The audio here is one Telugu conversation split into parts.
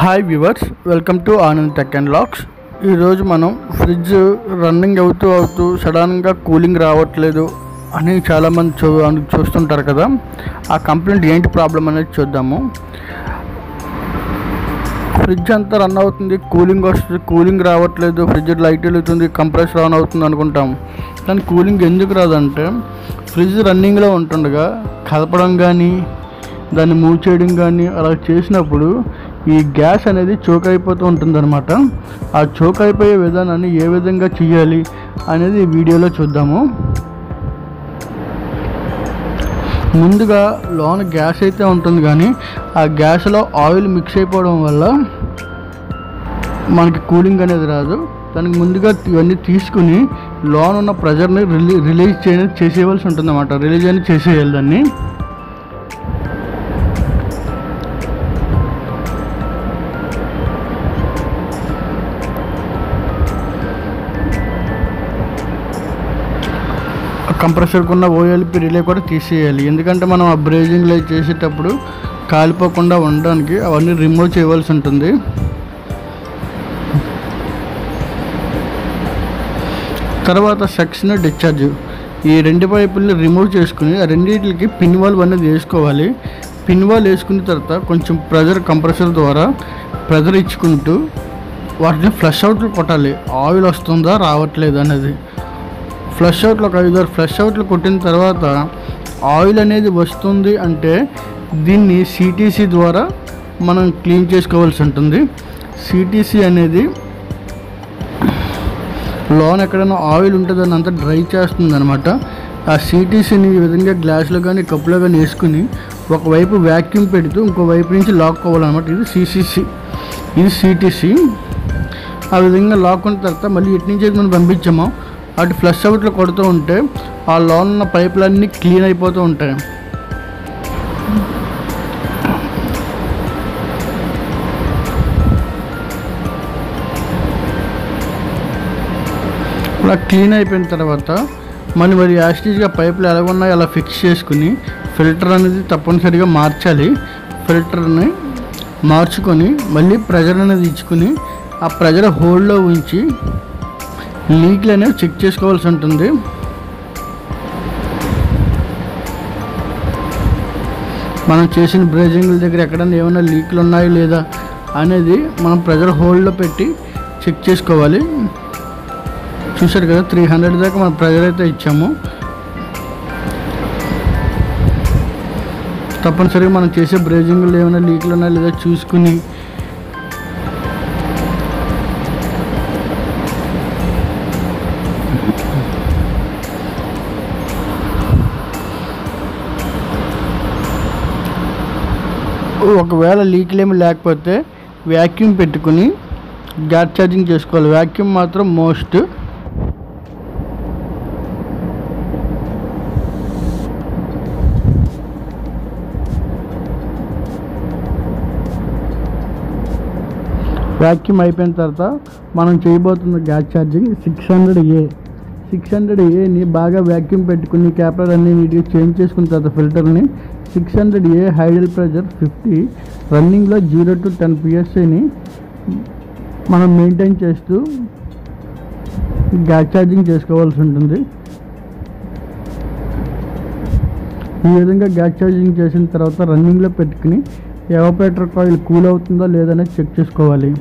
Hi viewers, welcome to Anand tech and lakhs. ఈరోజు మనం ఫ్రిడ్జ్ రన్నింగ్ అవుతూ సడన్గా కూలింగ్ రావట్లేదు అని చాలామంది చూస్తుంటారు కదా. ఆ కంప్లైంట్ ఏంటి ప్రాబ్లం అనేది చూద్దాము. ఫ్రిడ్జ్ అంతా రన్ అవుతుంది, కూలింగ్ వస్తుంది, కూలింగ్ రావట్లేదు, ఫ్రిడ్జ్ లైట్ వెలుగుతుంది, కంప్రెసర్ ఆన్ అవుతుంది అనుకుంటాం. కానీ కూలింగ్ ఎందుకు రాదంటే ఫ్రిడ్జ్ రన్నింగ్లో ఉంటుండగా కదపడం కానీ దాన్ని మూవ్ చేయడం కానీ అలా చేసినప్పుడు ఈ గ్యాస్ అనేది చోక్ అయిపోతూ ఉంటుందన్నమాట. ఆ చోక్ అయిపోయే విధానాన్ని ఏ విధంగా చేయాలి అనేది ఈ వీడియోలో చూద్దాము. ముందుగా లోన గ్యాస్ అయితే ఉంటుంది, కానీ ఆ గ్యాస్లో ఆయిల్ మిక్స్ అయిపోవడం వల్ల మనకి కూలింగ్ అనేది రాదు. దానికి ముందుగా ఇవన్నీ తీసుకుని లోన ఉన్న ప్రెజర్ని రిలీజ్ చేసేయవలసి ఉంటుంది అన్నమాట. రిలీజ్ అనేది చేసేయాలి దాన్ని. కంప్రెసర్కి ఉన్న ఓఎల్పి రిలే కూడా తీసేయాలి, ఎందుకంటే మనం ఆ బ్రేజింగ్ లైట్ చేసేటప్పుడు కాలిపోకుండా ఉండడానికి అవన్నీ రిమూవ్ చేయవలసి ఉంటుంది. తర్వాత సెక్షన్ డిశ్చార్జ్, ఈ రెండు పైపుల్ని రిమూవ్ చేసుకుని ఆ రెండింటికి పిన్ వాల్వ్ అనేది వేసుకోవాలి. పిన్ వాల్వ్ వేసుకున్న తర్వాత కొంచెం ప్రెజర్ కంప్రెసర్ ద్వారా ప్రెజర్ ఇచ్చుకుంటూ వాటిని ఫ్లష్ అవుట్లు కొట్టాలి. ఆయిల్ వస్తుందా రావట్లేదు అనేది ఫ్లష్ అవుట్లు ఒక 5-6 ఫ్లష్ అవుట్లు కొట్టిన తర్వాత ఆయిల్ అనేది వస్తుంది అంటే దీన్ని సిటీసీ ద్వారా మనం క్లీన్ చేసుకోవాల్సి ఉంటుంది. సిటీసీ అనేది లోన్ ఎక్కడైనా ఆయిల్ ఉంటుందని అంతా డ్రై చేస్తుంది అనమాట. ఆ సిటీసీని ఈ విధంగా గ్లాస్లో కానీ కప్పులో కానీ వేసుకుని ఒకవైపు వ్యాక్యూమ్ పెడుతూ ఇంకో వైపు నుంచి లాక్కోవాలన్నమాట. ఇది సిసిసి, ఇది సిటీసీ. ఆ విధంగా లాక్కున్న తర్వాత మళ్ళీ ఎటు నుంచి మనం పంపించామో అటు ఫ్లష్ అవుట్లు కొడుతూ ఉంటే ఆ లోన్ ఉన్న పైపులన్నీ క్లీన్ అయిపోతూ ఉంటాయి. అలా క్లీన్ అయిపోయిన తర్వాత మరి యాస్టీజ్గా పైపులు ఎలా ఉన్నాయో అలా ఫిక్స్ చేసుకుని ఫిల్టర్ అనేది తప్పనిసరిగా మార్చాలి. ఫిల్టర్ని మార్చుకొని మళ్ళీ ప్రెజర్ అనేది ఇచ్చుకుని ఆ ప్రెజర్ హోల్డ్లో ఉంచి లీక్లు అనేవి చెక్ చేసుకోవాల్సి ఉంటుంది. మనం చేసిన బ్రేజింగ్ల దగ్గర ఎక్కడైనా ఏమైనా లీక్లు ఉన్నాయో లేదా అనేది మనం ప్రెజర్ హోల్డ్లో పెట్టి చెక్ చేసుకోవాలి. చూసారు కదా, 300 దాకా మనం ప్రెజర్ అయితే ఇచ్చాము. తప్పనిసరిగా మనం చేసే బ్రేజింగ్లో ఏమైనా లీక్లు ఉన్నాయో లేదా చూసుకుని ఒకవేళ లీక్లు ఏమి లేకపోతే వ్యాక్యూమ్ పెట్టుకుని గ్యాస్ ఛార్జింగ్ చేసుకోవాలి. వ్యాక్యూమ్ మాత్రం మోస్ట్. వ్యాక్యూమ్ అయిపోయిన తర్వాత మనం చేయబోతున్న గ్యాస్ ఛార్జింగ్ 600A బాగా వ్యాక్యూమ్ పెట్టుకుని క్యాపర్ అన్ని నీట్గా చేంజ్ చేసుకున్న తర్వాత ఫిల్టర్ని 600A హైడల్ ప్రెజర్ 50 రన్నింగ్లో 0 to 10 PSIని మనం మెయింటైన్ చేస్తూ గ్యాస్ ఛార్జింగ్ చేసుకోవాల్సి ఉంటుంది. ఈ విధంగా గ్యాస్ ఛార్జింగ్ చేసిన తర్వాత రన్నింగ్లో పెట్టుకుని ఎవాపరేటర్ కాయిల్ కూల్ అవుతుందా లేదనేది చెక్ చేసుకోవాలి.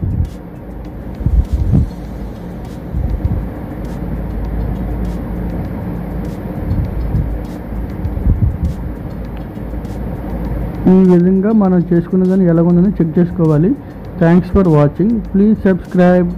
ఈ విధంగా మనం చేసుకున్నదాన్ని ఎలాగుందని చెక్ చేసుకోవాలి. Thanks for watching. Please subscribe.